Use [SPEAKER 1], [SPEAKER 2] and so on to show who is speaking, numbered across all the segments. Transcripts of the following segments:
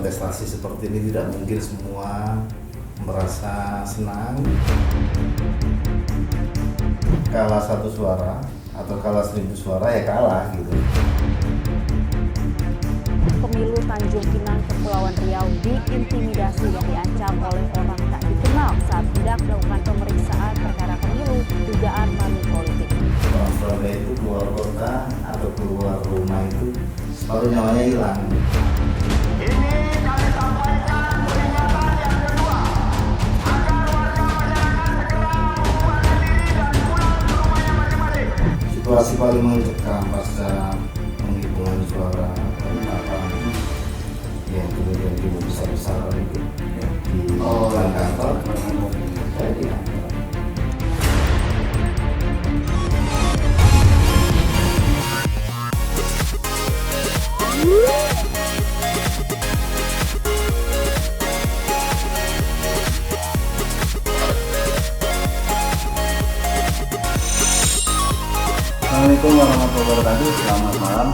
[SPEAKER 1] kontestasi seperti ini tidak mungkin semua merasa senang. Kalah 1 suara atau kalah 1000 suara ya kalah gitu.
[SPEAKER 2] Pemilu Tanjung Pinang Kepulauan Riau diintimidasi dan diancam oleh orang tak dikenal saat hendak melakukan pemeriksaan perkara pemilu dugaan money politik.
[SPEAKER 1] Orang Surabaya itu keluar kota atau keluar rumah itu selalu nyawanya hilang.
[SPEAKER 3] Ini kami sampaikan peringatan yang kedua agar warga masyarakat segera membubarkan diri dan pulang ke rumahnya masing-masing.
[SPEAKER 1] Situasi paling mencekam pasca penghitungan suara yang kemudian dibesar-besaran itu di depan kantor. Saya di kantor.
[SPEAKER 4] Assalamualaikum warahmatullahi wabarakatuh. Selamat malam.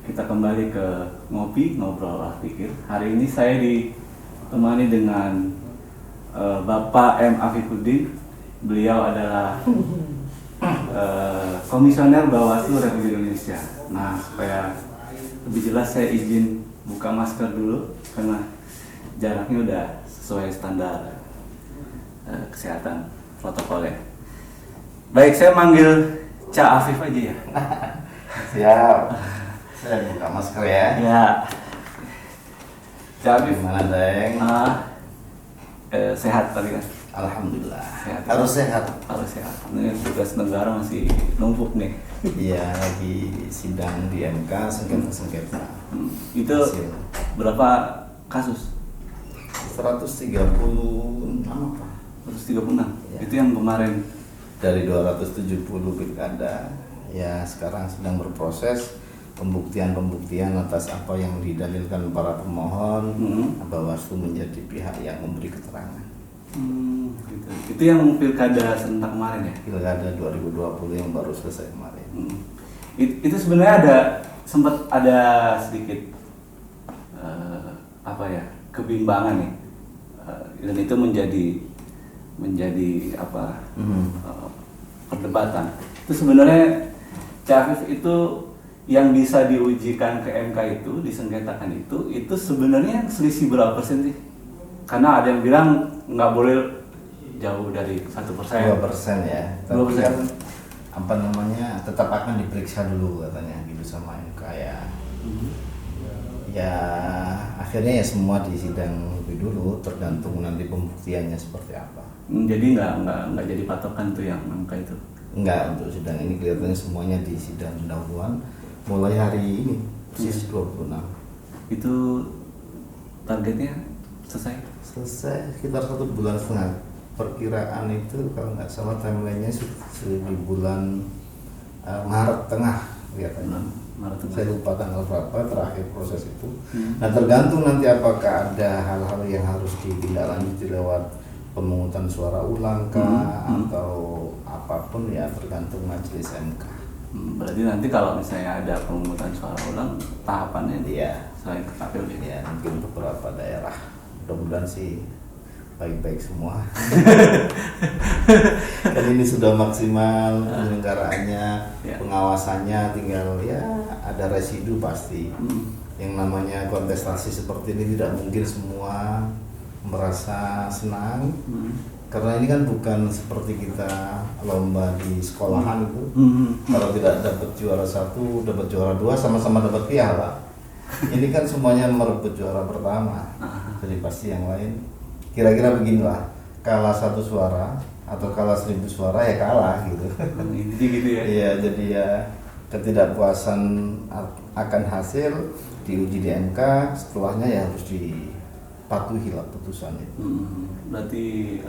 [SPEAKER 4] Kita kembali ke ngobrol olah pikir. Hari ini saya ditemani dengan Bapak M. Afifuddin. Beliau adalah Komisioner Bawaslu Republik Indonesia. Nah, supaya lebih jelas saya izin buka masker dulu karena jaraknya udah sesuai standar kesehatan protokolnya. Baik, saya manggil Cak Afif aja ya.
[SPEAKER 1] Siap. Saya buka masker ya.
[SPEAKER 4] Ya. Cak Afif.
[SPEAKER 1] Gimana, Deng?
[SPEAKER 4] Sehat tadi kan?
[SPEAKER 1] Alhamdulillah.
[SPEAKER 4] Sehat.
[SPEAKER 1] Harus sehat.
[SPEAKER 4] Harus sehat. Ini tugas negara masih numpuk nih.
[SPEAKER 1] Iya, lagi sidang di MK sengketa.
[SPEAKER 4] Itu
[SPEAKER 1] Hasil.
[SPEAKER 4] berapa kasus?
[SPEAKER 1] 136 apa?
[SPEAKER 4] 136.
[SPEAKER 1] Ya.
[SPEAKER 4] Itu yang kemarin.
[SPEAKER 1] Dari 270 pilkada, ya sekarang sedang berproses pembuktian atas apa yang didalilkan para pemohon. Bawaslu menjadi pihak yang memberi keterangan.
[SPEAKER 4] Gitu. Itu yang pilkada serentak kemarin ya?
[SPEAKER 1] Pilkada 2020 yang baru selesai kemarin.
[SPEAKER 4] Itu sebenarnya sempat ada sedikit kebimbangan nih, dan itu menjadi perdebatan. Itu sebenarnya Cak Afif itu yang bisa diujikan ke MK itu, disengketakan itu sebenarnya selisih berapa persen sih? Karena ada yang bilang nggak boleh jauh dari 1%.
[SPEAKER 1] 2% ya. Tapi
[SPEAKER 4] 2%.
[SPEAKER 1] kan tetap akan diperiksa dulu katanya gitu sama MK ya. Ya akhirnya ya semua di sidang lebih dulu, tergantung nanti pembuktiannya seperti apa.
[SPEAKER 4] Jadi nggak jadi patokan tuh yang MK itu.
[SPEAKER 1] Enggak, untuk sidang ini kelihatannya semuanya di sidang pendahuluan mulai hari ini persis 26.
[SPEAKER 4] Itu targetnya selesai?
[SPEAKER 1] Selesai sekitar 1,5 bulan. Perkiraan itu kalau nggak salah timelinenya di bulan Maret tengah kelihatannya.
[SPEAKER 4] Maret tengah.
[SPEAKER 1] Saya lupa tanggal berapa terakhir proses itu. Nah tergantung nanti apakah ada hal-hal yang harus ditindaklanjuti lewat pemungutan suara ulang atau apapun ya tergantung majelis MK.
[SPEAKER 4] Berarti nanti kalau misalnya ada pemungutan suara ulang tahapannya
[SPEAKER 1] Iya.
[SPEAKER 4] selain ke KPU
[SPEAKER 1] Ya mungkin beberapa daerah. Mudah-mudahan sih baik-baik semua. Kan ini sudah maksimal penyelenggaraannya,
[SPEAKER 4] Ya.
[SPEAKER 1] pengawasannya, tinggal ya ada residu pasti. Yang namanya kontestasi seperti ini tidak mungkin semua merasa senang. Karena ini kan bukan seperti kita lomba di sekolahan itu. Kalau tidak dapat juara 1, dapat juara 2, sama-sama dapat piala. Ini kan semuanya merebut juara pertama. Jadi pasti yang lain kira-kira beginilah, kalah 1 suara atau kalah 1000 suara ya kalah gitu.
[SPEAKER 4] Jadi gitu ya.
[SPEAKER 1] Iya, jadi ya ketidakpuasan akan hasil diuji di MK, setelahnya ya harus dipatuhi lah putusan itu.
[SPEAKER 4] Berarti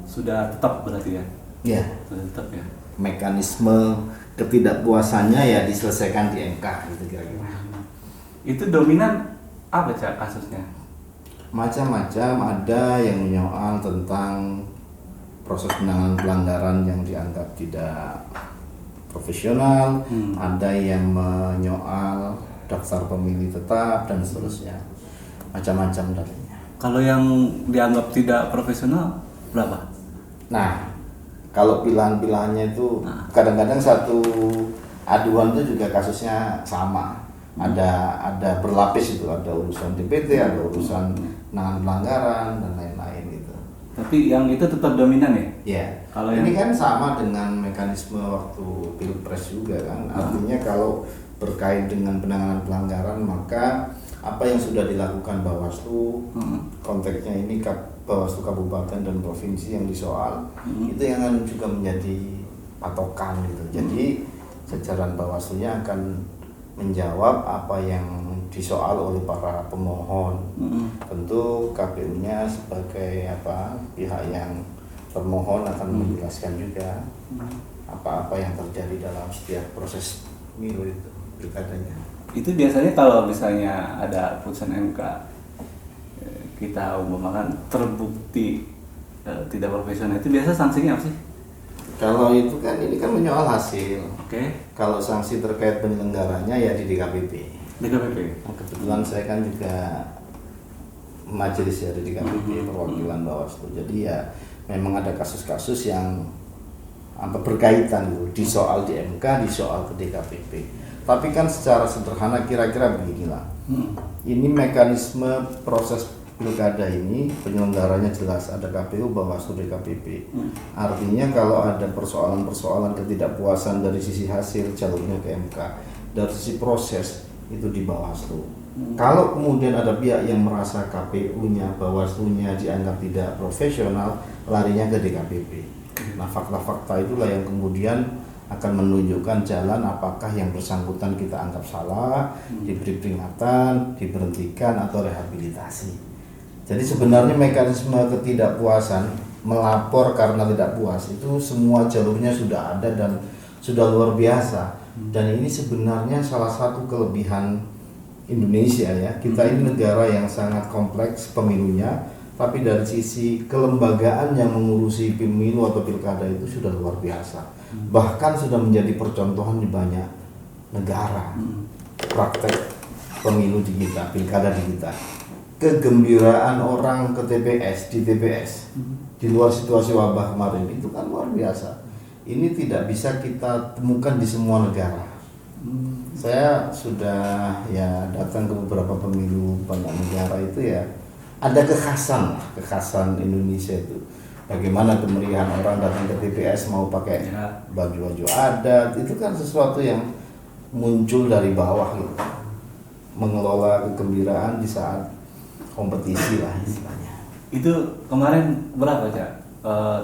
[SPEAKER 4] sudah tetap berarti ya?
[SPEAKER 1] Ya,
[SPEAKER 4] Sudah tetap ya.
[SPEAKER 1] mekanisme ketidakpuasannya ya diselesaikan di MK gitu kira-kira.
[SPEAKER 4] Itu dominan apa Cak kasusnya?
[SPEAKER 1] Macam-macam, ada yang menyoal tentang proses penanganan pelanggaran yang dianggap tidak profesional, ada yang menyoal daftar pemilih tetap dan seterusnya, macam-macam darinya.
[SPEAKER 4] Kalau yang dianggap tidak profesional berapa?
[SPEAKER 1] Nah, kalau pilihan-pilihannya itu kadang-kadang satu aduan itu juga kasusnya sama. Ada berlapis itu, ada urusan DPT, ada urusan penanganan pelanggaran dan lain-lain gitu.
[SPEAKER 4] Tapi yang itu tetap dominan ya?
[SPEAKER 1] Ya,
[SPEAKER 4] Kalau
[SPEAKER 1] ini
[SPEAKER 4] yang-
[SPEAKER 1] kan sama dengan mekanisme waktu Pilpres juga kan. Artinya kalau berkait dengan penanganan pelanggaran, maka apa yang sudah dilakukan Bawaslu, konteksnya ini Bawaslu Kabupaten dan Provinsi yang disoal, itu yang akan juga menjadi patokan gitu. Jadi jajaran Bawaslunya akan menjawab apa yang disoal oleh para pemohon. Tentu KPU-nya sebagai pihak yang termohon akan menjelaskan juga apa-apa yang terjadi dalam setiap proses pemilu itu, pilkadanya.
[SPEAKER 4] Itu biasanya kalau misalnya ada putusan MK, kita umpamakan terbukti tidak profesional, itu biasa sanksinya apa sih?
[SPEAKER 1] Kalau itu kan ini kan menyoal hasil.
[SPEAKER 4] Oke.
[SPEAKER 1] Kalau sanksi terkait penyelenggaranya ya di DKPP.
[SPEAKER 4] DKPP.
[SPEAKER 1] Kebetulan saya kan juga majelis ya di DKPP, perwakilan Bawaslu. Jadi ya memang ada kasus-kasus yang berkaitan gitu, disoal di MK, disoal ke DKPP. Tapi kan secara sederhana kira-kira beginilah. Ini mekanisme proses pilkada ini penyelenggaranya jelas, ada KPU, Bawaslu, DKPP. Artinya kalau ada persoalan-persoalan ketidakpuasan dari sisi hasil jalurnya ke MK, dari sisi proses itu di Bawaslu. Kalau kemudian ada pihak yang merasa KPU-nya, Bawaslu-nya dianggap tidak profesional, larinya ke DKPP. Nah, fakta-fakta itulah yang kemudian akan menunjukkan jalan apakah yang bersangkutan kita anggap salah, diberi peringatan, diberhentikan atau rehabilitasi. Jadi sebenarnya mekanisme ketidakpuasan melapor karena tidak puas itu semua jalurnya sudah ada dan sudah luar biasa. Dan ini sebenarnya salah satu kelebihan Indonesia ya. Kita ini negara yang sangat kompleks pemilunya, tapi dari sisi kelembagaan yang mengurusi pemilu atau pilkada itu sudah luar biasa. Bahkan sudah menjadi percontohan di banyak negara. Praktek pemilu di kita, pilkada di kita. Kegembiraan orang ke TPS, di TPS, di luar situasi wabah kemarin itu kan luar biasa. Ini tidak bisa kita temukan di semua negara. Saya sudah ya datang ke beberapa pemilu banyak negara itu ya, ada kekhasan Indonesia itu. Bagaimana kemeriahan orang datang ke TPS mau pakai baju-baju adat, itu kan sesuatu yang muncul dari bawah gitu. Mengelola kegembiraan di saat kompetisi lah istilahnya.
[SPEAKER 4] Itu kemarin berapa Cak?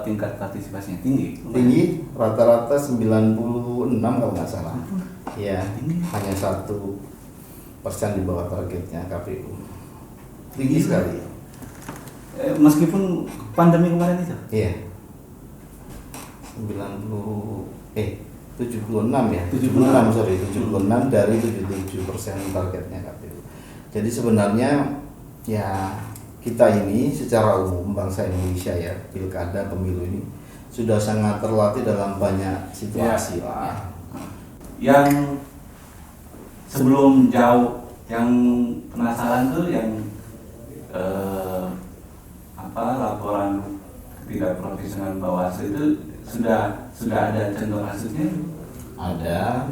[SPEAKER 4] Tingkat partisipasinya tinggi?
[SPEAKER 1] Tinggi, rata-rata 96 kalau nggak salah. Ya, hanya 1% di bawah targetnya KPU. Tinggi sekali.
[SPEAKER 4] Meskipun pandemi kemarin itu?
[SPEAKER 1] Iya. 76 ya. 76 dari 77% targetnya KPU. Jadi sebenarnya ya kita ini secara umum bangsa Indonesia ya, pilkada pemilu ini sudah sangat terlatih dalam banyak situasi lah.
[SPEAKER 4] Yang sebelum jauh, yang penasaran tuh yang laporan tidak profesional Bawaslu itu sudah ada contoh kasusnya?
[SPEAKER 1] Ada,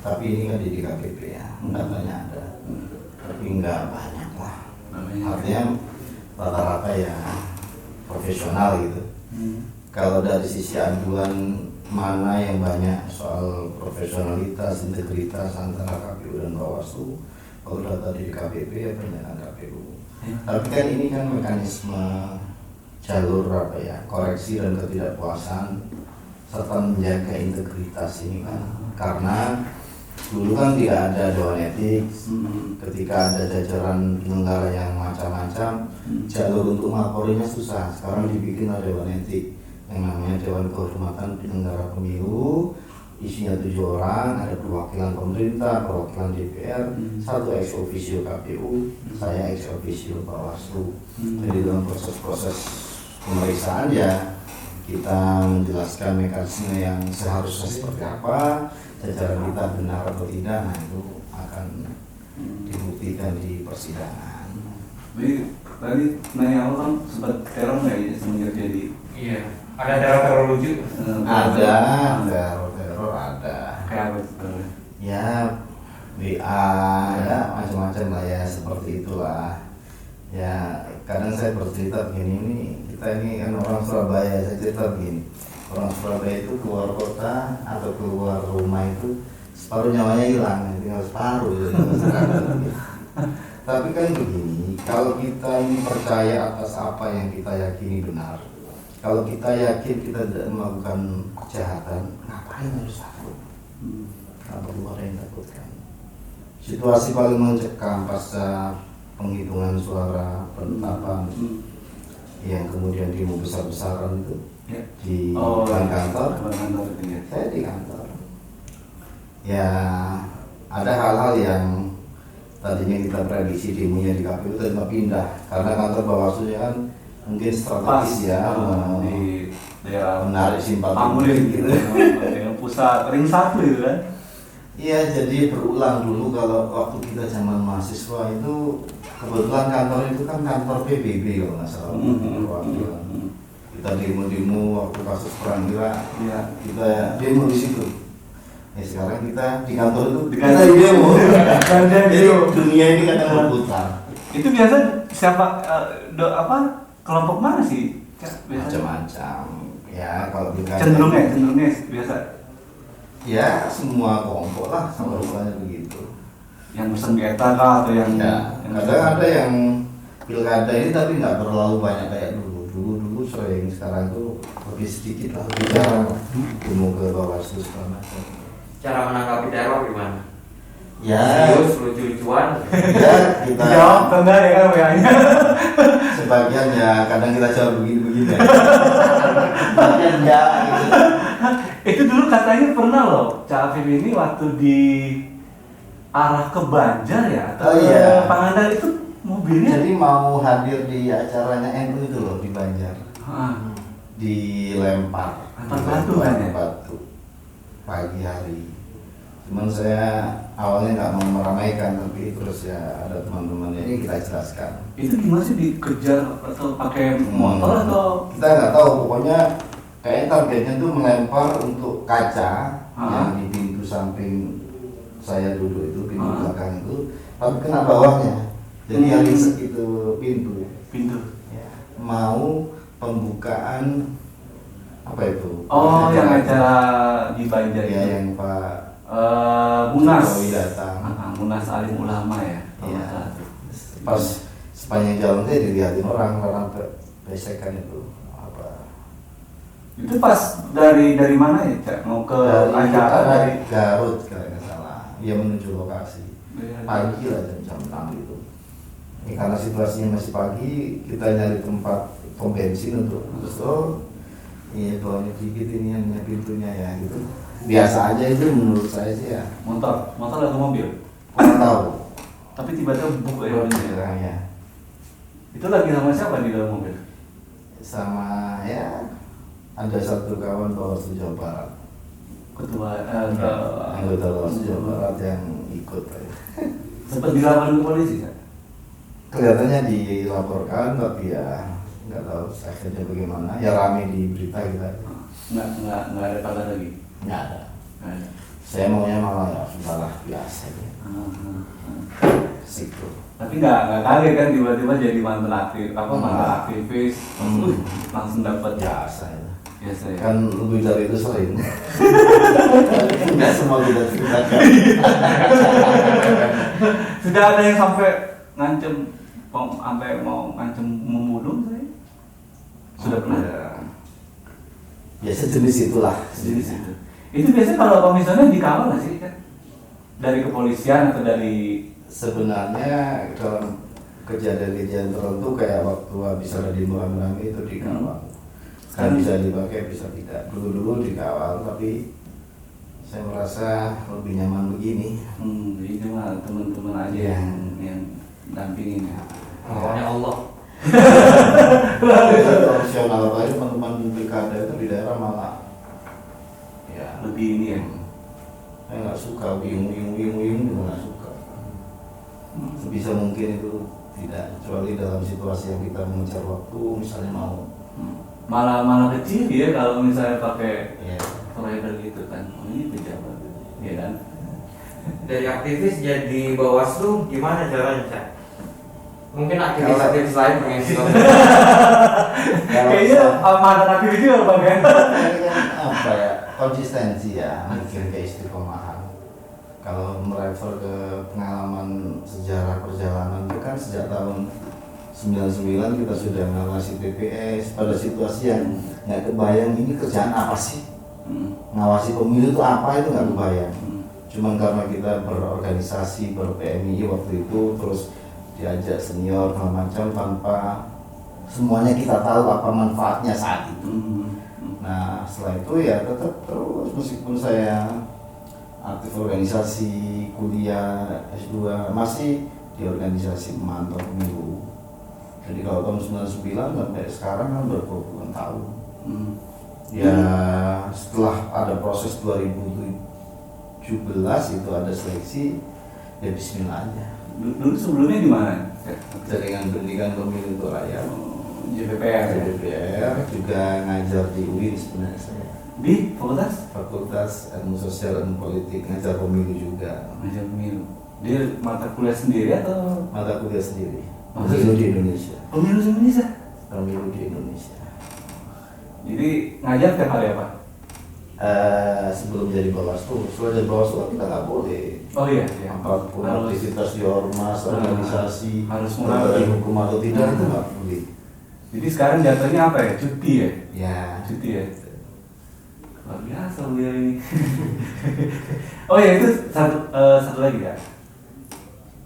[SPEAKER 1] tapi ini kan di DKPP ya, datanya ada, tapi nggak banyak lah. Artinya rata-rata ya profesional gitu. Kalau dari sisi aduan mana yang banyak soal profesionalitas, integritas antara KPU dan Bawaslu, kalau data di KPP ya banyak KPU. Tapi kan ini kan mekanisme jalur koreksi dan ketidakpuasan serta menjaga integritas ini kan, karena dulu kan tidak ada dewan etik, ketika ada jajaran penyelenggara yang macam-macam, jalur untuk melaporinya susah. Sekarang dibikin ada dewan etik yang namanya Dewan Kehormatan Penyelenggara Pemilu, isinya 7 orang, ada perwakilan pemerintah, perwakilan DPR, 1 ex officio KPU, saya ex officio Bawaslu. Jadi dalam proses-proses pemeriksaan ya kita menjelaskan mekanisme yang seharusnya seperti apa, jajaran kita benar atau tidak, nah itu akan akan dibuktikan di persidangan.
[SPEAKER 4] Jadi tadi nanya awal kan sempat teror nggak ya semenjak jadi?
[SPEAKER 5] Iya. Ada teror lucu?
[SPEAKER 1] Ada teror ada.
[SPEAKER 4] Kayak apa tuh?
[SPEAKER 1] Ya WA ya macam-macam lah ya, seperti itulah. Ya kadang saya bercerita begini, ini kita ini kan orang Surabaya, saya cerita begini, orang Surabaya itu keluar kota atau keluar rumah itu separuh nyawanya hilang, tinggal separuh gitu. Tapi kan begini, kalau kita ini percaya atas apa yang kita yakini benar, kalau kita yakin kita tidak melakukan kejahatan, ngapain harus takut? Nggak perlu ada yang takutkan. Situasi paling mencekam pasca penghitungan suara penetapan yang kemudian demo besar-besaran itu
[SPEAKER 4] Ya.
[SPEAKER 1] di
[SPEAKER 4] Depan
[SPEAKER 1] kantor,
[SPEAKER 4] kantor itu ya.
[SPEAKER 1] saya di kantor. Ya ada hal-hal yang tadinya kita prediksi demonya di KPU ternyata pindah karena kantor Bawaslu kan mungkin strategis ya
[SPEAKER 4] di daerah
[SPEAKER 1] menarik simpati
[SPEAKER 4] Pangulim
[SPEAKER 1] gitu.
[SPEAKER 4] Yang pusat ring 1 itu kan.
[SPEAKER 1] Iya, jadi berulang dulu kalau waktu kita zaman mahasiswa itu kebetulan kantor itu kan kantor PBB kalau nggak salah. Kita demo-demo waktu kasus perang Irak,
[SPEAKER 4] Iya.
[SPEAKER 1] kita demo di situ. Ya sekarang kita di kantor itu
[SPEAKER 4] Di
[SPEAKER 1] kita
[SPEAKER 4] kantor.
[SPEAKER 1] di demo.
[SPEAKER 4] Kantor
[SPEAKER 1] Jadi
[SPEAKER 4] demo.
[SPEAKER 1] dunia ini kadang berputar.
[SPEAKER 4] Itu biasa siapa kelompok mana sih? Biasa
[SPEAKER 1] Macam-macam. Ya kalau kita
[SPEAKER 4] cenderungnya biasa
[SPEAKER 1] ya semua kelompok lah sama rupanya begitu.
[SPEAKER 4] yang bersengketa kah atau yang
[SPEAKER 1] Ya, kadang ada yang pilkada ini tapi nggak terlalu banyak kayak dulu. Dulu sering, sekarang tuh lebih sedikit lah, lebih jarang lah. Demo ke Bawaslu segala macam.
[SPEAKER 5] Cara menanggapi teror gimana?
[SPEAKER 1] Ya,
[SPEAKER 5] Serius, lucu-lucuan?
[SPEAKER 1] ya kita
[SPEAKER 4] jawab tanda ya kan WA-nya.
[SPEAKER 1] sebagian ya kadang kita jawab begini-begini. Sebagian ya gitu.
[SPEAKER 4] Itu dulu katanya pernah loh Cak Afif ini waktu di arah ke Banjar ya atau
[SPEAKER 1] Oh, iya.
[SPEAKER 4] ke Pangandaran itu mobilnya
[SPEAKER 1] Jadi mau hadir di acaranya NU itu loh di Banjar, dilempar.
[SPEAKER 4] Lempar batu kan ya?
[SPEAKER 1] Batu pagi hari. Cuman saya awalnya nggak mau meramaikan, tapi terus ya ada teman-teman ini kita jelaskan.
[SPEAKER 4] itu gimana sih dikejar atau pakai motor atau
[SPEAKER 1] Kita nggak tahu, pokoknya kayaknya targetnya tuh melempar untuk kaca yang di pintu samping saya duduk itu, pintu belakang itu, tapi kena bawahnya. Jadi yang itu pintu. Ya, mau pembukaan apa itu?
[SPEAKER 4] oh yang acara di Banjar
[SPEAKER 1] ya
[SPEAKER 4] itu
[SPEAKER 1] yang Pak
[SPEAKER 4] Munas
[SPEAKER 1] Jokowi datang.
[SPEAKER 4] Munas Alim Ulama ya kalau
[SPEAKER 1] Iya.
[SPEAKER 4] nggak salah tuh.
[SPEAKER 1] Pas sepanjang jalan saya dilihatin orang besekan itu apa?
[SPEAKER 4] Itu pas dari mana ya Cak? Mau ke acara dari
[SPEAKER 1] Garut kalau nggak salah. Ia menuju lokasi. Pagi lah jam 6 itu. Ini karena situasinya masih pagi, kita nyari tempat pom bensin untuk stop. Iya, bawahnya dikit ini yang pintunya ya gitu. Biasa aja itu menurut saya sih ya.
[SPEAKER 4] motor atau mobil
[SPEAKER 1] Kurang tahu.
[SPEAKER 4] tapi tiba-tiba buka ya
[SPEAKER 1] Ya.
[SPEAKER 4] itu lagi sama siapa di dalam mobil
[SPEAKER 1] Sama ya ada satu kawan Bawaslu Jawa Barat.
[SPEAKER 4] ketua
[SPEAKER 1] Anggota Bawaslu Jawa Barat yang ikut.
[SPEAKER 4] sempat dilaporin ke polisi kan?
[SPEAKER 1] Kelihatannya dilaporkan tapi ya nggak tahu akhirnya bagaimana. Ya rame di berita kita.
[SPEAKER 4] nggak ada kabar lagi
[SPEAKER 1] Nggak ada.
[SPEAKER 4] nggak ada
[SPEAKER 1] Saya maunya malah ya sudahlah biasa ya. Situ.
[SPEAKER 4] tapi nggak kaget kan tiba-tiba jadi mantan aktivis langsung dapat
[SPEAKER 1] Biasa ya.
[SPEAKER 4] biasa ya
[SPEAKER 1] Kan lebih dari itu sering. Nggak semua kita ceritakan.
[SPEAKER 4] sudah ada yang sampai ngancem sampai mau ngancem membunuh saya sudah pernah
[SPEAKER 1] Biasa jenis itulah.
[SPEAKER 4] jenis itu biasanya kalau komisioner dikawal nggak sih kan dari kepolisian atau dari
[SPEAKER 1] Sebenarnya dalam kejadian-kejadian tertentu kayak waktu habis ada demo rame-rame itu dikawal. Kan bisa dipakai, bisa tidak. Dulu-dulu dikawal, tapi saya merasa lebih nyaman begini.
[SPEAKER 4] jadi cuma teman-teman aja
[SPEAKER 1] Iya.
[SPEAKER 4] yang dampingin ya
[SPEAKER 5] Awalnya Allah.
[SPEAKER 1] Profesional apalagi teman-teman pilkada itu di daerah malah ya
[SPEAKER 4] lebih ini ya
[SPEAKER 1] saya nggak suka, wing juga nggak suka. Sebisa mungkin itu tidak, kecuali dalam situasi yang kita mengejar waktu, misalnya mau
[SPEAKER 4] malah kecil ya kalau misalnya pakai
[SPEAKER 1] ya.
[SPEAKER 4] provider gitu kan. Oh, ini pejabat ya kan.
[SPEAKER 5] Dari aktivis jadi Bawaslu gimana caranya, Cak? Mungkin aktivis lain pengen
[SPEAKER 4] Kayaknya mantan aktivis juga Bang ya.
[SPEAKER 1] Ini kan apa ya, konsistensi ya, mungkin keistiqomahan. Kalau merefer ke pengalaman sejarah perjalanan itu kan sejak tahun 99 kita sudah mengawasi TPS pada situasi yang nggak kebayang ini kerjaan apa sih. Ngawasi pemilu itu apa, itu nggak kebayang. Cuman karena kita berorganisasi, ber-PMI waktu itu, terus diajak senior macam tanpa semuanya kita tahu apa manfaatnya saat itu. Nah setelah itu ya tetap terus, meskipun saya aktif organisasi, kuliah, S2 masih di organisasi pemantau pemilu. Jadi kalau tahun 99 sampai sekarang kan berpuluh-puluh tahun. Ya setelah ada proses 2017 itu ada seleksi, ya bismillah aja.
[SPEAKER 4] Dulu sebelumnya di mana?
[SPEAKER 1] Jaringan Pendidikan Pemilu untuk Rakyat,
[SPEAKER 4] JPPR.
[SPEAKER 1] juga ngajar di UIN sebenarnya saya.
[SPEAKER 4] Di fakultas?
[SPEAKER 1] Fakultas Ilmu Sosial dan Politik, ngajar pemilu juga.
[SPEAKER 4] Ngajar pemilu. Dia mata kuliah sendiri atau
[SPEAKER 1] Mata kuliah sendiri.
[SPEAKER 4] Maksudnya?
[SPEAKER 1] Pemilu di Indonesia.
[SPEAKER 4] pemilu Indonesia?
[SPEAKER 1] Pemilu di Indonesia.
[SPEAKER 4] Jadi ngajar tiap hari apa?
[SPEAKER 1] Sebelum jadi Bawaslu, setelah jadi Bawaslu kita nggak boleh.
[SPEAKER 4] Oh iya,
[SPEAKER 1] Apapun aktivitas di ormas, organisasi,
[SPEAKER 4] harus
[SPEAKER 1] melanggar
[SPEAKER 4] mulai.
[SPEAKER 1] hukum atau tidak itu nggak boleh.
[SPEAKER 4] Jadi sekarang jatuhnya apa ya? Cuti ya?
[SPEAKER 1] Ya.
[SPEAKER 4] Cuti ya? Luar biasa beliau ini. Oh ya, itu satu lagi ya.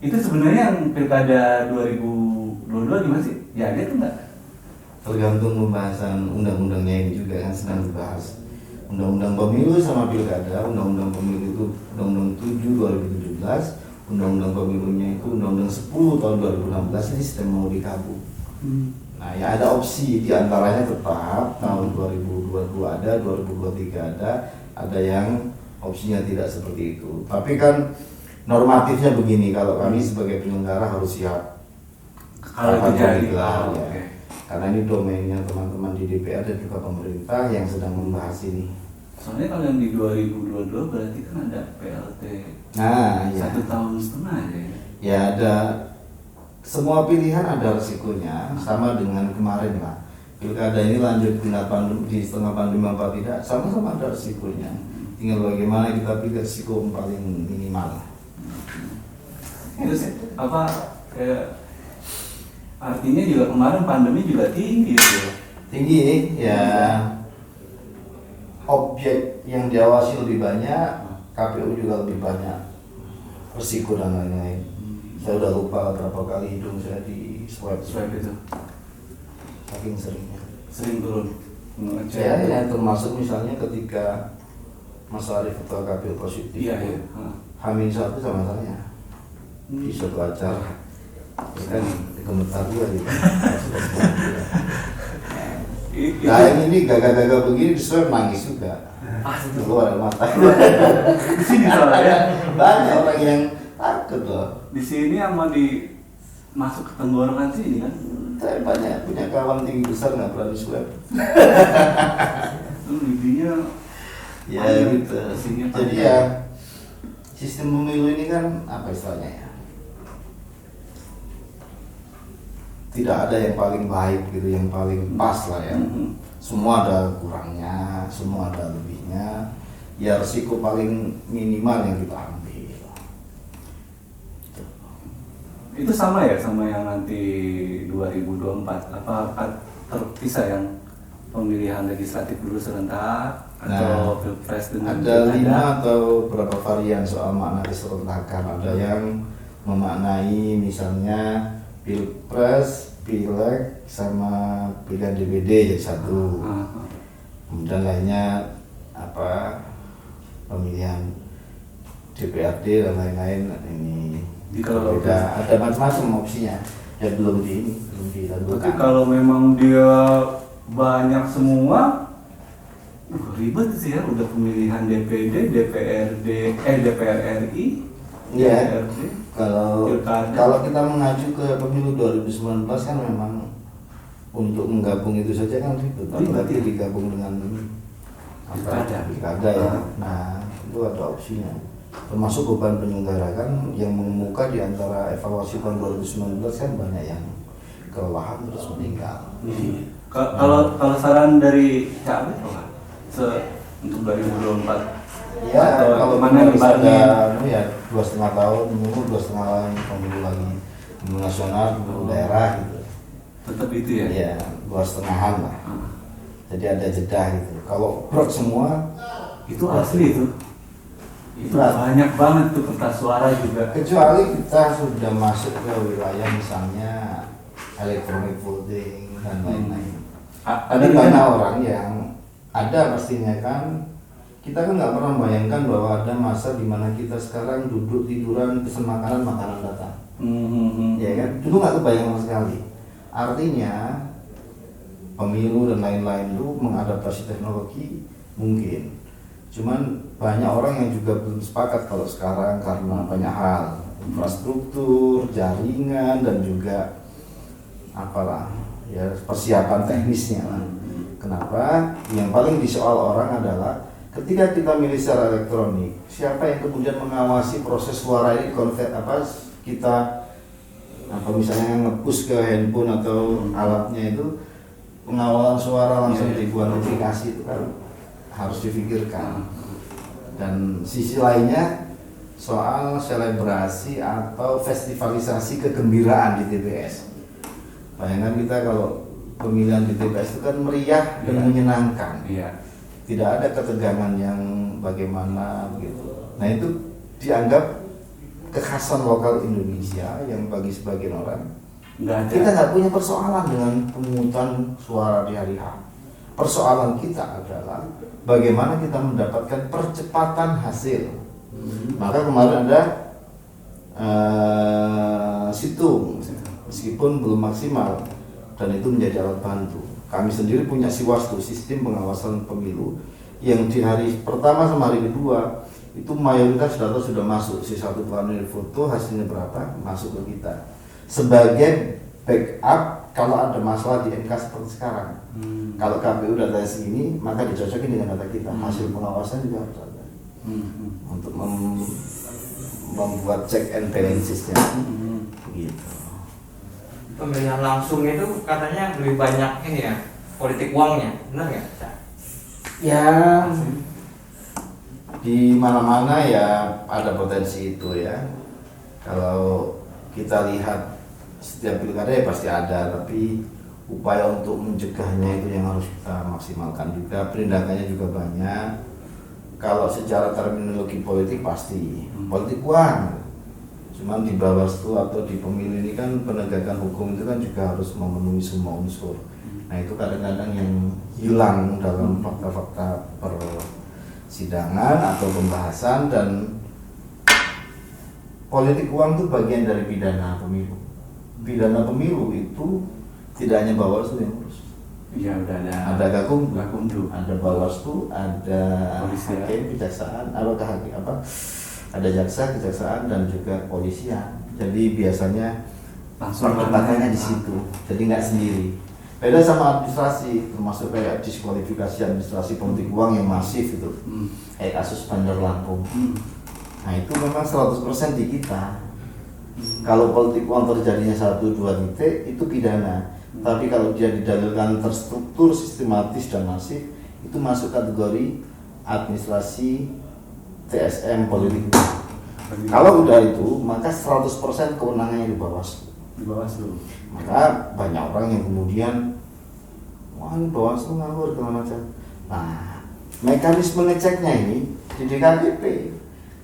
[SPEAKER 4] Itu sebenarnya yang pilkada 2022 gimana sih? Ya ada tuh nggak?
[SPEAKER 1] Tergantung pembahasan undang-undangnya ini juga kan sedang dibahas. Undang-undang pemilu sama pilkada, undang-undang pemilu itu undang-undang 7 2017, undang-undang pemilunya itu undang-undang 10 tahun 2016 ini sedang mau dikabul. Nah ya ada opsi diantaranya tetap tahun 2022 ada, 2023 ada yang opsinya tidak seperti itu. Tapi kan normatifnya begini, kalau kami sebagai penyelenggara harus siap
[SPEAKER 4] Kalau
[SPEAKER 1] kapan
[SPEAKER 4] itu jadi,
[SPEAKER 1] digelar,
[SPEAKER 4] oh,
[SPEAKER 1] ya.
[SPEAKER 4] oke.
[SPEAKER 1] Karena ini domainnya teman-teman di DPR dan juga pemerintah yang sedang membahas ini.
[SPEAKER 4] Soalnya kalau yang di 2022 berarti kan ada PLT
[SPEAKER 1] Nah, ya.
[SPEAKER 4] 1,5 tahun ya.
[SPEAKER 1] Ya ada, semua pilihan ada resikonya, sama dengan kemarin lah. Pilkada ini lanjut di setengah pandemi apa tidak, sama-sama ada resikonya. Tinggal bagaimana kita pilih resiko yang paling minimal.
[SPEAKER 4] Terus apa kayak artinya juga kemarin pandemi juga tinggi gitu.
[SPEAKER 1] Tinggi ya, objek yang diawasi lebih banyak, KPU juga lebih banyak, resiko dan lain-lain. Saya udah lupa berapa kali hidung saya di swab
[SPEAKER 4] itu
[SPEAKER 1] saking seringnya.
[SPEAKER 4] sering turun.
[SPEAKER 1] Ya, yang termasuk misalnya ketika Mas Arief ketua KPU positif,
[SPEAKER 4] Iya, iya.
[SPEAKER 1] Hamin satu sama saya di suatu acara, ya kan gemetar juga gitu. Nah ini gagah-gagah begini di swab nangis juga, keluar air mata.
[SPEAKER 4] Di sini soalnya
[SPEAKER 1] Banyak orang yang takut loh.
[SPEAKER 4] di sini sama di masuk ke tenggorokan sini kan.
[SPEAKER 1] Saya banyak punya kawan tinggi besar nggak berani swab.
[SPEAKER 4] Itu bibinya
[SPEAKER 1] Ya
[SPEAKER 4] panjang,
[SPEAKER 1] gitu.
[SPEAKER 4] sini
[SPEAKER 1] Jadi
[SPEAKER 4] panjang.
[SPEAKER 1] ya sistem pemilu ini kan apa istilahnya ya? Tidak ada yang paling baik gitu, yang paling pas lah ya. Semua ada kurangnya, semua ada lebihnya. Ya resiko paling minimal yang kita ambil.
[SPEAKER 4] Itu sama ya sama yang nanti 2024 apa terpisah yang pemilihan legislatif dulu serentak atau pilpres dengan
[SPEAKER 1] ada
[SPEAKER 4] pilkada?
[SPEAKER 1] 5 atau berapa varian soal makna keserentakan. Ada yang memaknai misalnya pilpres, pileg sama pilihan DPD jadi satu. Kemudian lainnya apa pemilihan DPRD dan lain-lain ini
[SPEAKER 4] Kalau
[SPEAKER 1] berbeda. Ada macam-macam opsinya ya belum
[SPEAKER 4] Tapi
[SPEAKER 1] ditentukan.
[SPEAKER 4] kalau memang dia banyak semua ribet sih ya, udah pemilihan DPD, DPRD, DPR RI,
[SPEAKER 1] Iya. Kalau
[SPEAKER 4] Pilkada.
[SPEAKER 1] kita mengacu ke pemilu 2019 kan memang untuk menggabung itu saja kan ribet. Apalagi digabung dengan pilkada ya. Nah, itu ada opsinya. Termasuk beban penyelenggara kan yang mengemuka di antara evaluasi tahun 2019 kan banyak yang kelelahan terus meninggal.
[SPEAKER 4] Kalau saran dari Cak Abed apa? Untuk 2024
[SPEAKER 1] Ya,
[SPEAKER 4] atau
[SPEAKER 1] kalau
[SPEAKER 4] mana
[SPEAKER 1] bisa
[SPEAKER 4] yang
[SPEAKER 1] ada ya 2,5 tahun, menunggu 2,5 tahun pemilu lagi, pemilu nasional, pemilu daerah gitu.
[SPEAKER 4] tetap itu ya?
[SPEAKER 1] Ya, 2,5-an lah. Jadi ada jeda gitu. Kalau brok semua
[SPEAKER 4] Itu asli itu. Itu banyak banget tuh kertas suara juga.
[SPEAKER 1] kecuali kita sudah masuk ke wilayah misalnya electronic voting dan lain-lain. Ada banyak orang yang ada pastinya kan. Kita kan nggak pernah bayangkan bahwa ada masa di mana kita sekarang duduk tiduran pesen makanan datang. Ya kan? Dulu nggak kebayang sama sekali. Artinya pemilu dan lain-lain itu mengadaptasi teknologi mungkin. Cuman banyak orang yang juga belum sepakat kalau sekarang karena banyak hal, infrastruktur, jaringan dan juga apalah ya persiapan teknisnya lah. Kenapa? Yang paling disoal orang adalah ketika kita milih secara elektronik, siapa yang kemudian mengawasi proses suara ini kita misalnya nge-push ke handphone atau alatnya itu pengawalan suara langsung dibuat notifikasi itu kan harus difikirkan. Dan sisi lainnya soal selebrasi atau festivalisasi kegembiraan di TPS. Bayangkan kita kalau pemilihan di TPS itu kan meriah dan menyenangkan.
[SPEAKER 4] Iya.
[SPEAKER 1] Tidak ada ketegangan yang bagaimana begitu. Nah itu dianggap kekhasan lokal Indonesia yang bagi sebagian orang
[SPEAKER 4] Nggak ada.
[SPEAKER 1] kita nggak punya persoalan dengan pemungutan suara di hari H. Persoalan kita adalah bagaimana kita mendapatkan percepatan hasil. Maka kemarin ada situng meskipun belum maksimal dan itu menjadi alat bantu. Kami sendiri punya Siwastu, sistem pengawasan pemilu, yang di hari pertama sama hari kedua itu mayoritas data sudah masuk. C1 planir foto hasilnya berapa masuk ke kita sebagai backup kalau ada masalah di MK seperti sekarang. Kalau KPU datanya segini maka dicocokin dengan data kita. Hasil pengawasan juga harus ada untuk membuat check and balancesnya gitu.
[SPEAKER 5] Pemilihan langsung itu katanya lebih banyak ini ya, politik uangnya, benar nggak?
[SPEAKER 1] Ya di mana-mana ya ada potensi itu ya. Kalau kita lihat setiap pilkada ya pasti ada, tapi upaya untuk mencegahnya itu yang harus kita maksimalkan juga. Penindakannya juga banyak. Kalau secara terminologi politik pasti politik uang. Cuman di Bawaslu atau di pemilu ini kan penegakan hukum itu kan juga harus memenuhi semua unsur. Nah itu kadang-kadang yang hilang dalam fakta-fakta persidangan atau pembahasan. Dan politik uang itu bagian dari pidana pemilu. Pidana pemilu itu tidak hanya Bawaslu yang urus.
[SPEAKER 4] Iya udah ada.
[SPEAKER 1] Ada Gakumdu,
[SPEAKER 4] ada
[SPEAKER 1] Bawaslu, ada
[SPEAKER 4] Polisi,
[SPEAKER 1] hakim, kejaksaan, ada jaksa, kejaksaan dan juga kepolisian. Jadi biasanya
[SPEAKER 4] langsung
[SPEAKER 1] perdebatannya di situ. Jadi nggak sendiri. Beda sama administrasi, termasuk kayak diskualifikasi administrasi politik uang yang masif itu. Kayak kasus Bandar Lampung. Nah itu memang 100% di kita. Kalau politik uang terjadinya 1-2 titik itu pidana. Tapi kalau dia didalilkan terstruktur, sistematis dan masif, itu masuk kategori administrasi TSM politik. Kalau udah itu, maka 100% kewenangannya di Bawaslu. Maka banyak orang yang kemudian, wah ini Bawaslu ngawur segala macam. Nah, mekanisme ngeceknya ini di DKPP.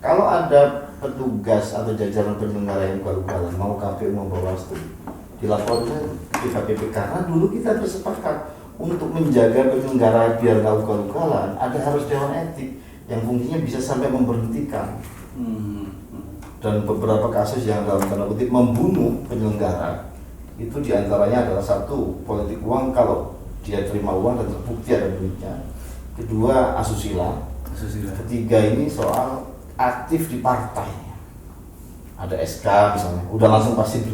[SPEAKER 1] Kalau ada petugas atau jajaran penyelenggara yang ugal-ugalan mau KPU mau Bawaslu, dilaporkan ke DKPP karena dulu kita bersepakat untuk menjaga penyelenggara biar nggak ugal-ugalan, ada harus dewan etik yang fungsinya bisa sampai memberhentikan. Dan beberapa kasus yang dalam tanda kutip membunuh penyelenggara itu diantaranya adalah satu politik uang kalau dia terima uang dan terbukti ada duitnya. Kedua asusila. Ketiga ini soal aktif di partai. ada SK misalnya, udah langsung pasti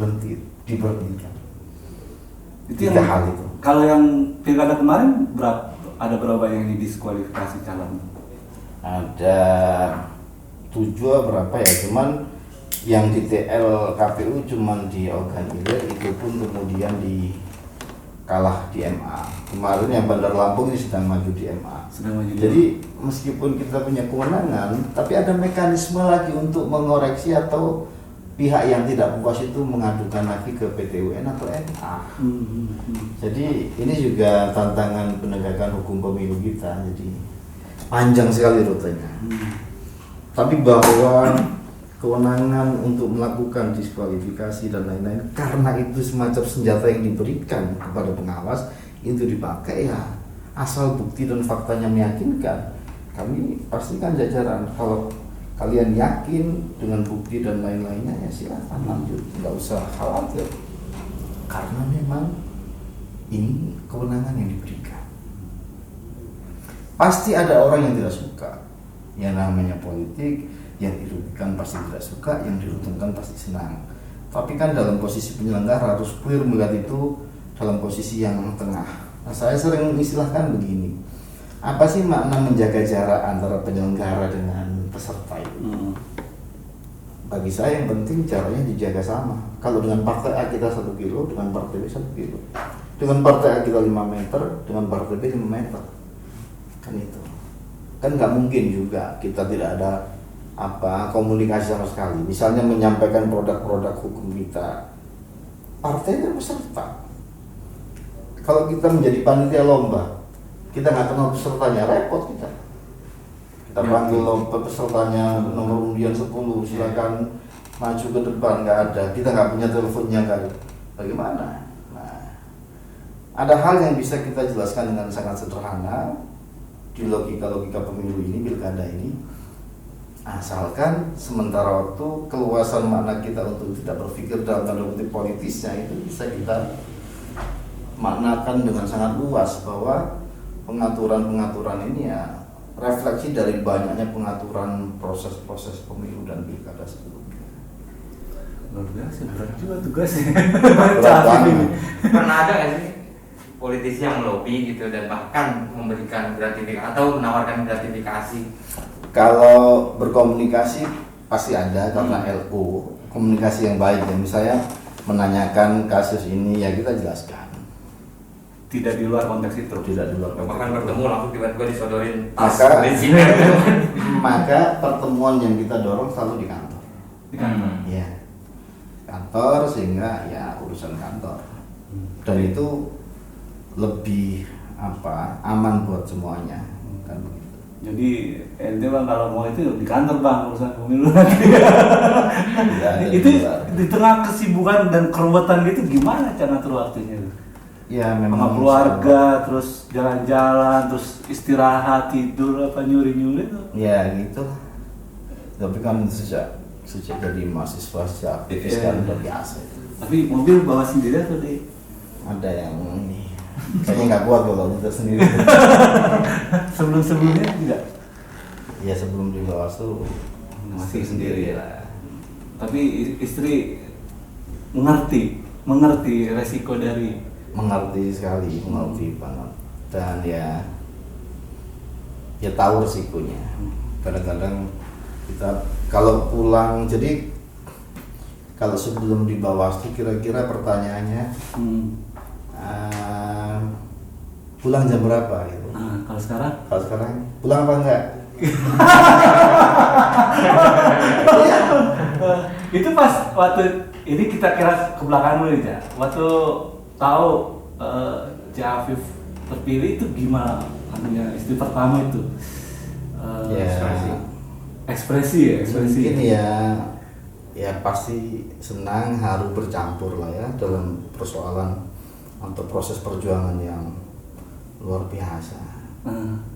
[SPEAKER 1] diberhentikan.
[SPEAKER 4] Itu
[SPEAKER 1] Tiga
[SPEAKER 4] yang
[SPEAKER 1] hal itu.
[SPEAKER 4] Kalau yang pilkada kemarin ada berapa yang didiskualifikasi calon?
[SPEAKER 1] Ada 7 berapa ya, cuman yang di TL KPU cuman di organilir, itu pun kemudian kalah di MA. Kemarin yang Bandar Lampung ini sedang maju di MA. Jadi meskipun kita punya kewenangan, tapi ada mekanisme lagi untuk mengoreksi atau pihak yang tidak puas itu mengadukan lagi ke PT UN atau MA. Jadi ini juga tantangan penegakan hukum pemilu kita. Jadi panjang sekali rutenya. Tapi bahwa kewenangan untuk melakukan diskualifikasi dan lain-lain, karena itu semacam senjata yang diberikan kepada pengawas, itu dipakai ya asal bukti dan faktanya meyakinkan. Kami pastikan jajaran, kalau kalian yakin dengan bukti dan lain-lainnya ya silakan lanjut, nggak usah khawatir, karena memang ini kewenangan yang diberikan. Pasti ada orang yang tidak suka, yang namanya politik, yang dirugikan pasti tidak suka, yang diuntungkan pasti senang. Tapi kan dalam posisi penyelenggara harus clear melihat itu dalam posisi yang tengah. Nah, saya sering istilahkan begini, apa sih makna menjaga jarak antara penyelenggara dengan peserta itu? Bagi saya yang penting jaraknya dijaga sama. Kalau dengan partai A kita 1 kilo, dengan partai B 1 kilo. Dengan partai A kita 5 meter, dengan partai B 5 meter. Kan itu. Kan nggak mungkin juga kita tidak ada komunikasi sama sekali. Misalnya menyampaikan produk-produk hukum kita, partainya peserta. Kalau kita menjadi panitia lomba, kita nggak kenal pesertanya, repot kita. Kita panggil lomba pesertanya nomor undian 10, silakan maju ke depan, nggak ada. Kita nggak punya teleponnya kan. Bagaimana? Nah, ada hal yang bisa kita jelaskan dengan sangat sederhana di logika-logika pemilu ini, pilkada ini. Asalkan sementara waktu keluasan makna kita untuk tidak berpikir dalam tanda kutip politisnya itu bisa kita maknakan dengan sangat luas, bahwa pengaturan-pengaturan ini ya refleksi dari banyaknya pengaturan proses-proses pemilu dan pilkada sebelumnya.
[SPEAKER 4] Luar biasa, berat juga tugasnya.
[SPEAKER 5] Pernah ada nggak sih politisi yang melobi gitu dan bahkan memberikan gratifikasi atau menawarkan gratifikasi?
[SPEAKER 1] Kalau berkomunikasi pasti ada, karena LO komunikasi yang baik ya. Misalnya menanyakan kasus ini ya kita jelaskan.
[SPEAKER 4] Tidak di luar konteks itu.
[SPEAKER 1] Tidak di luar konteks.
[SPEAKER 5] Bahkan bertemu langsung tiba-tiba disodorin tas
[SPEAKER 1] Maka-
[SPEAKER 5] bensinnya.
[SPEAKER 1] Maka pertemuan yang kita dorong selalu di kantor.
[SPEAKER 4] Di kantor.
[SPEAKER 1] Ya, kantor, sehingga ya urusan kantor. Dan itu lebih aman buat semuanya kan begitu.
[SPEAKER 4] Jadi ente bang kalau mau itu di kantor bang urusan pemilu nanti. Itu di tengah kesibukan dan keruwetan gitu gimana cara ngatur waktunya?
[SPEAKER 1] Ya
[SPEAKER 4] Sama
[SPEAKER 1] memang
[SPEAKER 4] keluarga, terus jalan-jalan, terus istirahat, tidur, apa nyuri-nyuri tuh.
[SPEAKER 1] ya gitu. Tapi kan sejak jadi mahasiswa, sejak aktivis kan udah biasa itu.
[SPEAKER 4] Tapi mobil bawa sendiri atau deh?
[SPEAKER 1] Ada yang ini kayaknya nggak kuat kalau nyetir sendiri.
[SPEAKER 4] Sebelum-sebelumnya tidak?
[SPEAKER 1] Ya sebelum di Bawaslu masih sendiri lah.
[SPEAKER 4] Tapi istri mengerti resiko dari
[SPEAKER 1] Mengerti sekali, mengerti banget. Dan ya tahu resikonya. Kadang-kadang kita kalau pulang, jadi kalau sebelum di Bawaslu kira-kira pertanyaannya pulang jam berapa gitu.
[SPEAKER 4] Nah, kalau sekarang?
[SPEAKER 1] Kalau sekarang pulang apa enggak?
[SPEAKER 4] Itu pas waktu ini kita kira ke belakang dulu ya. Waktu tahu Cik Afif terpilih itu gimana? Anunya istri pertama itu ekspresi.
[SPEAKER 1] Mungkin ya pasti senang, haru bercampur lah ya dalam persoalan atau proses perjuangan yang luar biasa.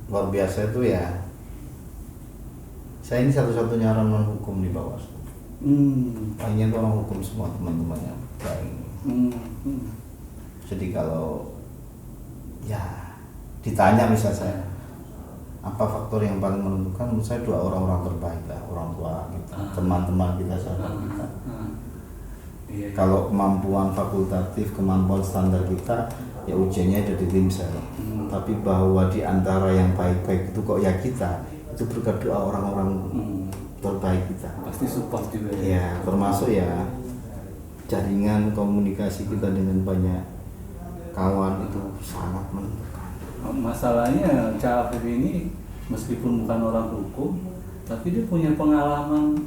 [SPEAKER 1] Luar biasa itu ya, saya ini satu-satunya orang non hukum di Bawaslu. Lainnya itu orang hukum semua, teman-temannya baik. Jadi kalau ya ditanya misalnya saya, apa faktor yang paling menentukan? Menurut saya dua orang-orang terbaik lah, orang tua kita, teman-teman kita, sahabat kita.
[SPEAKER 4] Iya.
[SPEAKER 1] Kalau kemampuan fakultatif, kemampuan standar kita, ya ujiannya ada di tim sel. Tapi bahwa di antara yang baik-baik itu kok ya kita, itu berkat doa orang-orang terbaik kita.
[SPEAKER 4] Pasti support juga ya.
[SPEAKER 1] Ya, termasuk ya jaringan komunikasi kita dengan banyak kawan itu sangat menentukan.
[SPEAKER 4] Masalahnya Cak Afif ini meskipun bukan orang hukum, tapi dia punya pengalaman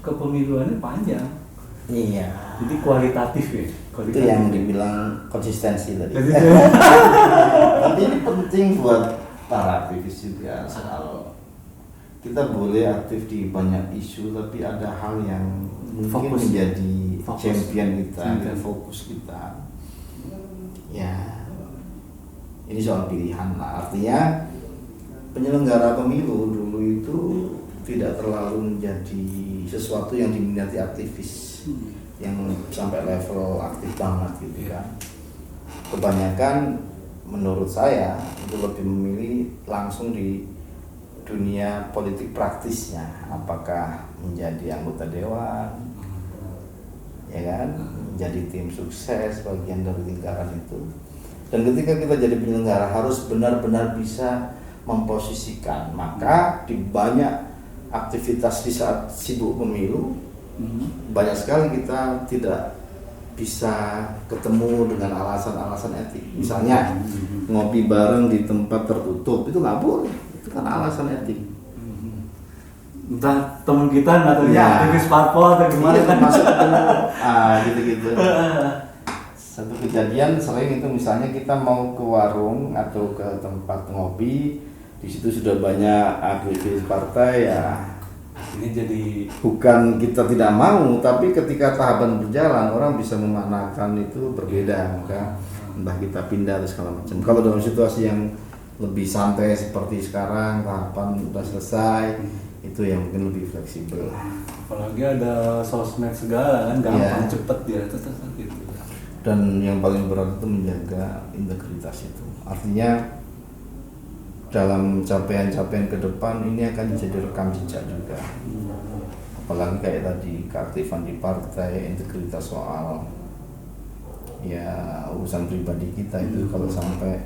[SPEAKER 4] kepemiluannya panjang.
[SPEAKER 1] Iya.
[SPEAKER 4] Jadi kualitatif ya.
[SPEAKER 1] Itu yang dibilang konsistensi tadi. Tapi ini penting buat para aktivis juga soal kita boleh aktif di banyak isu, tapi ada hal yang mungkin menjadi champion kita, fokus kita. Ya, ini soal pilihan lah. Artinya penyelenggara pemilu dulu itu tidak terlalu menjadi sesuatu yang diminati aktivis yang sampai level aktif banget gitu kan. Kebanyakan menurut saya itu lebih memilih langsung di dunia politik praktisnya, apakah menjadi anggota dewan, ya kan, menjadi tim sukses bagian dari lingkaran itu. Dan ketika kita jadi penyelenggara harus benar-benar bisa memposisikan. Maka di banyak aktivitas di saat sibuk pemilu, banyak sekali kita tidak bisa ketemu dengan alasan-alasan etik. Misalnya ngopi bareng di tempat tertutup itu nggak boleh, itu kan alasan etik.
[SPEAKER 4] Entah teman kita nggak tahu
[SPEAKER 1] Ya.
[SPEAKER 4] aktivis parpol atau gimana
[SPEAKER 1] Iya,
[SPEAKER 4] kan?
[SPEAKER 1] masuk ketemu gitu-gitu. Satu kejadian sering itu misalnya kita mau ke warung atau ke tempat ngopi, di situ sudah banyak aktivis partai ya.
[SPEAKER 4] Ini jadi
[SPEAKER 1] Bukan kita tidak mau, tapi ketika tahapan berjalan orang bisa memaknakan itu berbeda, maka entah kita pindah atau segala macam. Kalau dalam situasi yang lebih santai seperti sekarang, tahapan sudah selesai, itu yang mungkin lebih fleksibel.
[SPEAKER 4] apalagi ada sosmed segala kan, gampang
[SPEAKER 1] Iya.
[SPEAKER 4] cepet dia gitu.
[SPEAKER 1] Dan yang paling berat itu menjaga integritas itu. Artinya dalam capaian-capaian ke depan ini akan jadi rekam jejak juga. Apalagi kayak tadi keaktifan di partai, integritas soal ya urusan pribadi kita itu kalau sampai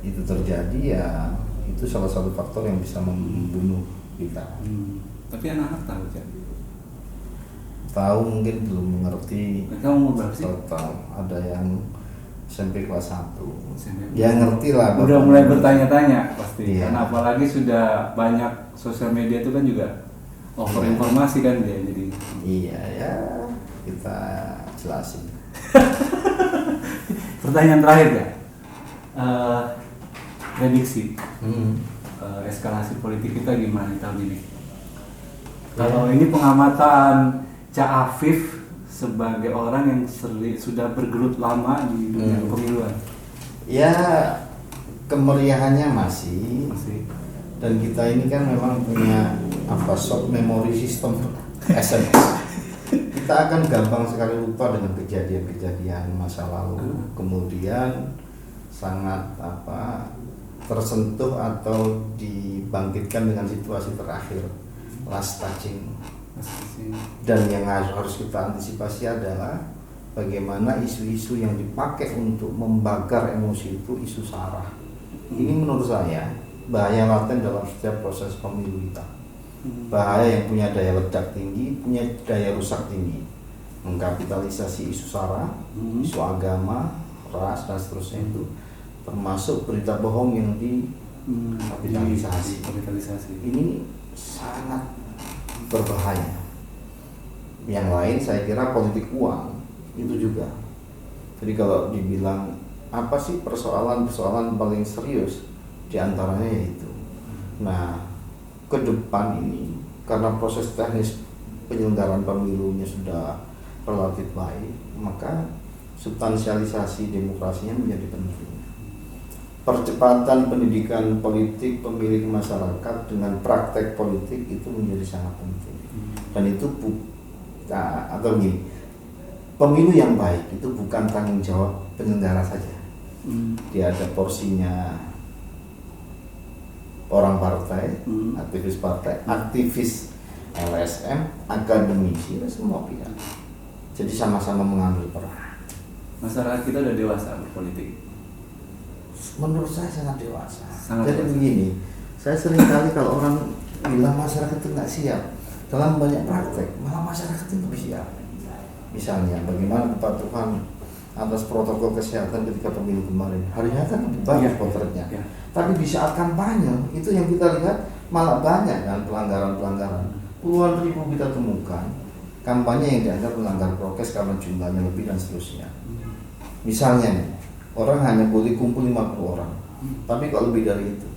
[SPEAKER 1] itu terjadi ya itu salah satu faktor yang bisa membunuh kita.
[SPEAKER 4] Tapi anak-anak tahu kan?
[SPEAKER 1] Tahu mungkin belum mengerti.
[SPEAKER 4] Mereka umur berapa sih?
[SPEAKER 1] Tahu ada yang SMP kelas 1.
[SPEAKER 4] SMP.
[SPEAKER 1] Ya ngerti lah.
[SPEAKER 4] Udah mulai bertanya-tanya pasti.
[SPEAKER 1] Iya.
[SPEAKER 4] Karena apalagi sudah banyak sosial media itu kan juga over informasi kan dia jadi.
[SPEAKER 1] Iya ya kita jelasin.
[SPEAKER 4] Pertanyaan terakhir ya. Prediksi eskalasi politik kita gimana di tahun ini? Kalau ini pengamatan Cak Afif sebagai orang yang sudah bergelut lama di dunia pemiluan.
[SPEAKER 1] Ya kemeriahannya masih. Dan kita ini kan memang punya short memory system SMS. Kita akan gampang sekali lupa dengan kejadian-kejadian masa lalu. Kemudian sangat tersentuh atau dibangkitkan dengan situasi terakhir, last touching. Dan yang harus kita antisipasi adalah bagaimana isu-isu yang dipakai untuk membakar emosi itu isu sara. Ini menurut saya bahaya laten dalam setiap proses pemilu kita. Bahaya yang punya daya ledak tinggi, punya daya rusak tinggi. Mengkapitalisasi isu sara, isu agama, ras dan seterusnya itu, termasuk berita bohong yang dikapitalisasi. Ini sangat berbahaya. Yang lain saya kira politik uang itu juga. Jadi kalau dibilang apa sih persoalan paling serius, diantaranya yaitu. Nah, ke depan ini karena proses teknis penyelenggaraan pemilunya sudah relatif baik, maka substansialisasi demokrasinya menjadi penting. Percepatan pendidikan politik pemilih masyarakat dengan praktek politik itu menjadi sangat penting. Dan itu pemilu yang baik itu bukan tanggung jawab penyelenggara saja. Dia ada porsinya orang partai, aktivis partai, aktivis LSM, akademisi, dan semua pihak. Jadi sama-sama mengambil peran.
[SPEAKER 4] Masyarakat kita udah dewasa berpolitik.
[SPEAKER 1] Menurut saya sangat dewasa.
[SPEAKER 4] Sangat
[SPEAKER 1] Jadi
[SPEAKER 4] dewasa.
[SPEAKER 1] begini, saya sering kali kalau orang bilang masyarakat itu nggak siap dalam banyak praktek, malah masyarakat itu lebih siap. Misalnya, bagaimana kepatuhan atas protokol kesehatan ketika pemilu kemarin, harusnya kan lebih bagus potretnya.
[SPEAKER 4] Ya.
[SPEAKER 1] Tapi di saat kampanye itu yang kita lihat malah banyak kan pelanggaran-pelanggaran. Puluhan ribu kita temukan kampanye yang dianggap melanggar prokes karena jumlahnya lebih dan seterusnya. Misalnya nih, orang hanya boleh kumpul 50 orang, tapi kalau lebih dari itu,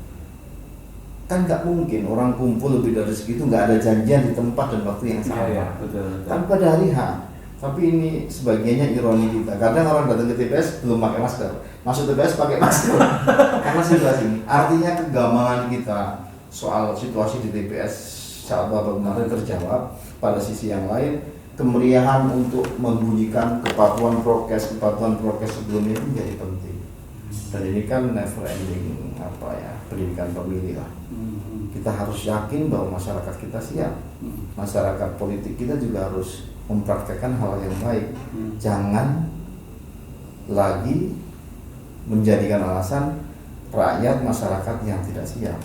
[SPEAKER 1] kan nggak mungkin orang kumpul lebih dari segitu, nggak ada janjian di tempat dan waktu yang sama.
[SPEAKER 4] Iya, betul.
[SPEAKER 1] Tanpa ada hari H. Tapi ini sebagiannya ironi kita. Kadang orang datang ke TPS belum pakai masker, masuk TPS pakai masker. Karena situasi ini. Artinya kegamangan kita soal situasi di TPS saat Bapak kemarin terjawab. Pada sisi yang lain, kemeriahan untuk membunyikan kepatuhan prokes sebelumnya itu menjadi penting. Dan ini kan never ending pendidikan pemilih lah. Kita harus yakin bahwa masyarakat kita siap. Masyarakat politik kita juga harus mempraktekkan hal yang baik. Jangan lagi menjadikan alasan rakyat masyarakat yang tidak siap.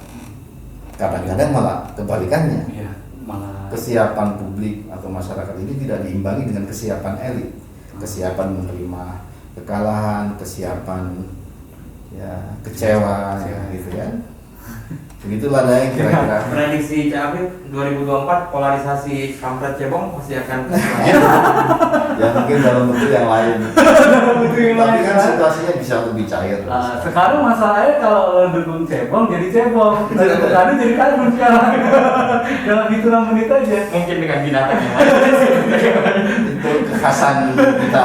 [SPEAKER 1] Kadang-kadang malah kebalikannya.
[SPEAKER 4] Iya, malah
[SPEAKER 1] Kesiapan publik atau masyarakat ini tidak diimbangi dengan kesiapan elit. Kesiapan menerima kekalahan, kesiapan kecewa gitu ya. Begitulah deh kira-kira.
[SPEAKER 5] Prediksi Cak Afif 2024 polarisasi kampret cebong masih akan
[SPEAKER 1] Ya mungkin dalam bentuk yang lain. Tapi kan situasinya bisa lebih cair.
[SPEAKER 4] sekarang masalahnya kalau lo dukung cebong jadi cebong, tadi jadi karbon sekarang. Dalam hitungan menit aja.
[SPEAKER 5] mungkin dengan binatang yang lain.
[SPEAKER 1] Itu kekhasan kita.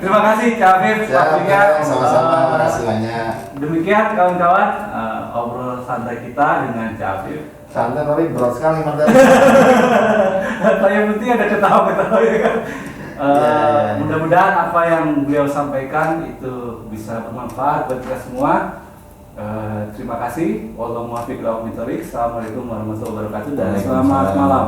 [SPEAKER 4] Terima kasih Cak Afif, waktunya.
[SPEAKER 1] Sama-sama, makasih banyak.
[SPEAKER 4] Demikian kawan-kawan, obrol santai kita dengan Cak Afif.
[SPEAKER 1] Santai tapi berat sekali materi.
[SPEAKER 4] Yang penting ada ketawa-ketawa ya kan. Mudah-mudahan apa yang beliau sampaikan itu bisa bermanfaat buat kita semua. Terima kasih. Wallahualam. Assalamualaikum warahmatullahi wabarakatuh dan selamat malam.